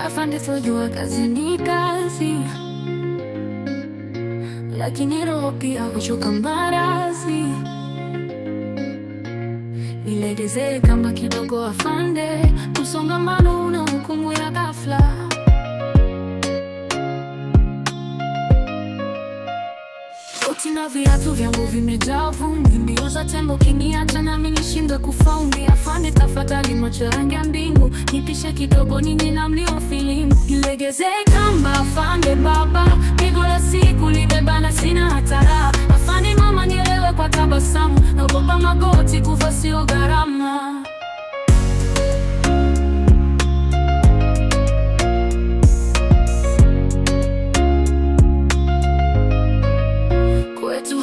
Afande sojua kazi ni kazi, lakini roho pia huchoka mbarazi. Nilegeze kamba kidogo afande, msongamano una hukumu ya ghafla. Koti na viatu vyangu vimejaa vumbi, mbio za tembo kiniacha nami nishindwe kufauli. Afande tafadhali macho rangi ya mbingu, nipishe kidogo nini na mlio filimu. Nilegeze kamba afande baba, pigo la siku libebana sina hatara. Afande mama nielewe kwa tabasamu, naogopa magoti kufa sio gharama.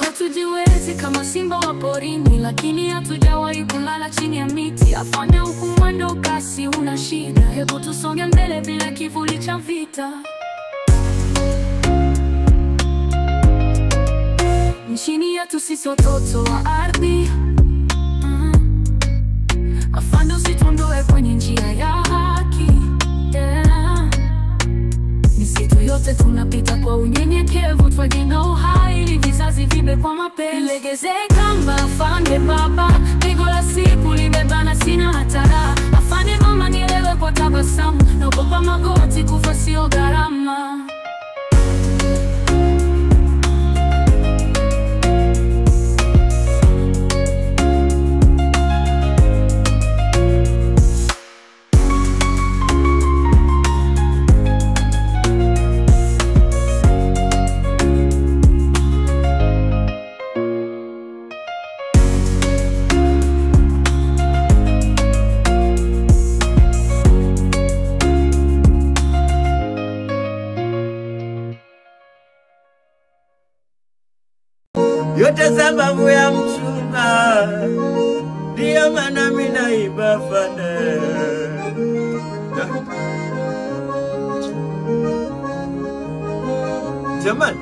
Hatujiwezi kama simba wa porini, lakini hatujawahi kulala chini ya miti. Afande huku mwendo kasi una shida, hebu tusonge mbele bila kivuli cha vita. Nchini yetu sisi watoto wa ardhi, afande usituondoe kwenye njia ya haki, misitu yote tunapita kwa unyenyekevu, twajenga uhai ili vizazi vibe kwa mapenzi. Nilegeze kamba afande baba, pigo la siku libebana sina hatara. Afande mama nielewe kwa tabasamu, naogopa magoti kufa sio gharama. Yote sababu ya mchumba, ndiyo maana mimi naiba afande. Jamani,